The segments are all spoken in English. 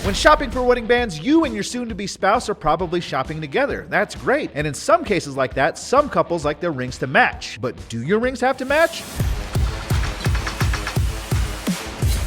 When shopping for wedding bands, you and your soon-to-be spouse are probably shopping together. That's great. And in some cases like that, some couples like their rings to match. But do your rings have to match?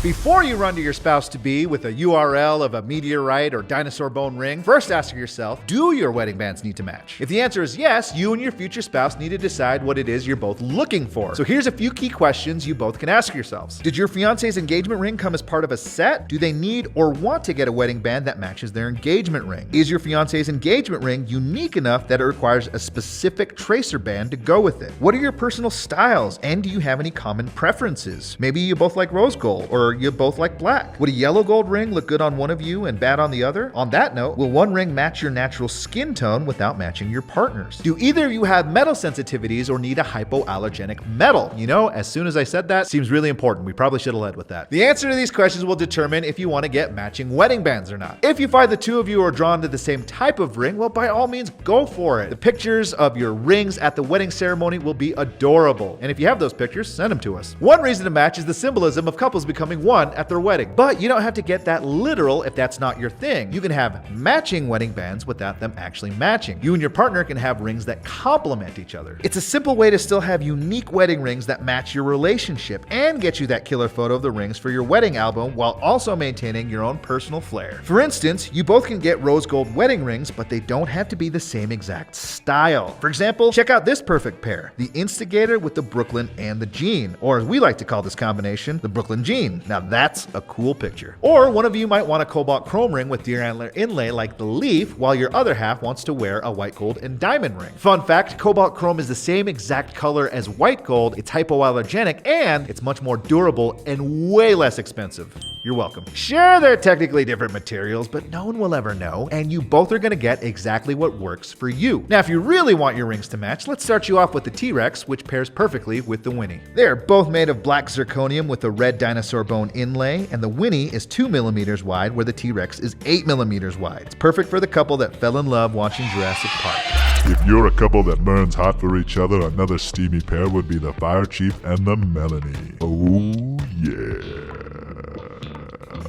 Before you run to your spouse-to-be with a URL of a meteorite or dinosaur bone ring, first ask yourself, do your wedding bands need to match? If the answer is yes, you and your future spouse need to decide what it is you're both looking for. So here's a few key questions you both can ask yourselves. Did your fiance's engagement ring come as part of a set? Do they need or want to get a wedding band that matches their engagement ring? Is your fiance's engagement ring unique enough that it requires a specific tracer band to go with it? What are your personal styles, and do you have any common preferences? Maybe you both like rose gold, or you both like black. Would a yellow gold ring look good on one of you and bad on the other? On that note, will one ring match your natural skin tone without matching your partner's? Do either of you have metal sensitivities or need a hypoallergenic metal? You know, as soon as I said that, seems really important. We probably should have led with that. The answer to these questions will determine if you want to get matching wedding bands or not. If you find the two of you are drawn to the same type of ring, well, by all means, go for it. The pictures of your rings at the wedding ceremony will be adorable. And if you have those pictures, send them to us. One reason to match is the symbolism of couples becoming one at their wedding. But you don't have to get that literal if that's not your thing. You can have matching wedding bands without them actually matching. You and your partner can have rings that complement each other. It's a simple way to still have unique wedding rings that match your relationship and get you that killer photo of the rings for your wedding album while also maintaining your own personal flair. For instance, you both can get rose gold wedding rings, but they don't have to be the same exact style. For example, check out this perfect pair, the Instigator with the Brooklyn and the Jean, or as we like to call this combination, the Brooklyn Jean. Now that's a cool picture. Or one of you might want a cobalt chrome ring with deer antler inlay like the Leaf, while your other half wants to wear a white gold and diamond ring. Fun fact, cobalt chrome is the same exact color as white gold, it's hypoallergenic, and it's much more durable and way less expensive. You're welcome. Sure, they're technically different materials, but no one will ever know, and you both are gonna get exactly what works for you. Now, if you really want your rings to match, let's start you off with the T-Rex, which pairs perfectly with the WINNIE. They're both made of black zirconium with a red dinosaur bone inlay, and the WINNIE is 2 millimeters wide, where the T-Rex is 8 millimeters wide. It's perfect for the couple that fell in love watching Jurassic Park. If you're a couple that burns hot for each other, another steamy pair would be the Fire Chief and the Melanie. Oh yeah.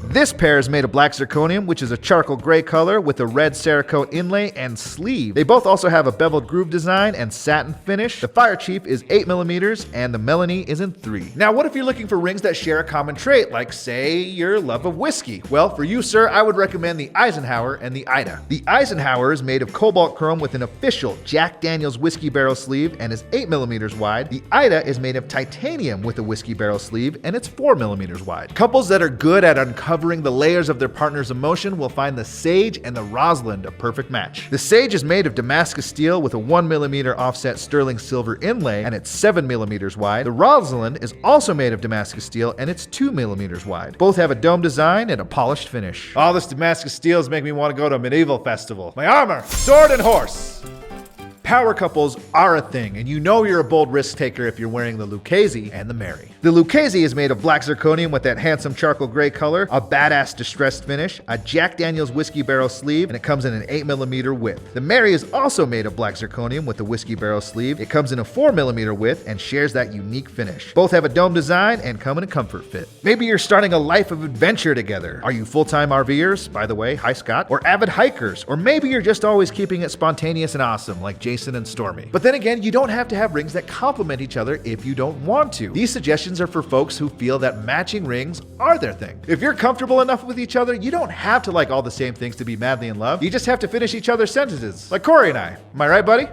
This pair is made of black zirconium, which is a charcoal gray color with a red Cerakote inlay and sleeve. They both also have a beveled groove design and satin finish. The Fire Chief is 8 millimeters and the Melanie is in 3. Now, what if you're looking for rings that share a common trait, like say your love of whiskey? Well, for you, sir, I would recommend the EISENHOWER and the IDA. The EISENHOWER is made of cobalt chrome with an official Jack Daniel's whiskey barrel sleeve and is 8 millimeters wide. The IDA is made of titanium with a whiskey barrel sleeve and it's 4 millimeters wide. Couples that are good at uncovering the layers of their partner's emotion will find the Sage and the Rosalind a perfect match. The Sage is made of Damascus steel with a 1 millimeter offset sterling silver inlay and it's 7 millimeters wide. The Rosalind is also made of Damascus steel and it's 2 millimeters wide. Both have a dome design and a polished finish. All this Damascus steel is making me want to go to a medieval festival. My armor, sword, and horse. Power couples are a thing, and you know you're a bold risk taker if you're wearing the Lucchese and the Mary. The Lucchese is made of black zirconium with that handsome charcoal gray color, a badass distressed finish, a Jack Daniel's whiskey barrel sleeve, and it comes in an 8 millimeter width. The Mary is also made of black zirconium with a whiskey barrel sleeve. It comes in a 4 millimeter width and shares that unique finish. Both have a dome design and come in a comfort fit. Maybe you're starting a life of adventure together. Are you full-time RVers? By the way, hi Scott. Or avid hikers? Or maybe you're just always keeping it spontaneous and awesome like Jason and Stormy. But then again, you don't have to have rings that complement each other if you don't want to. These suggestions are for folks who feel that matching rings are their thing. If you're comfortable enough with each other, you don't have to like all the same things to be madly in love. You just have to finish each other's sentences. Like Corey and I. Am I right, buddy?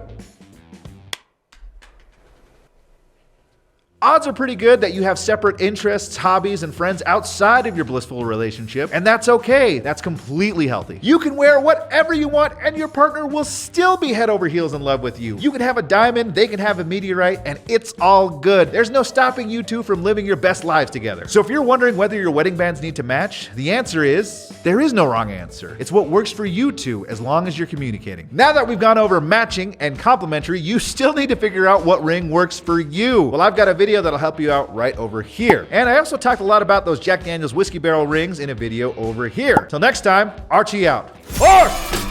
Odds are pretty good that you have separate interests, hobbies, and friends outside of your blissful relationship, and that's okay. That's completely healthy. You can wear whatever you want, and your partner will still be head over heels in love with you. You can have a diamond, they can have a meteorite, and it's all good. There's no stopping you two from living your best lives together. So if you're wondering whether your wedding bands need to match, the answer is, there is no wrong answer. It's what works for you two, as long as you're communicating. Now that we've gone over matching and complementary, you still need to figure out what ring works for you. Well, I've got a video that'll help you out right over here. And I also talked a lot about those Jack Daniel's whiskey barrel rings in a video over here. Till next time, Archie out. Horse!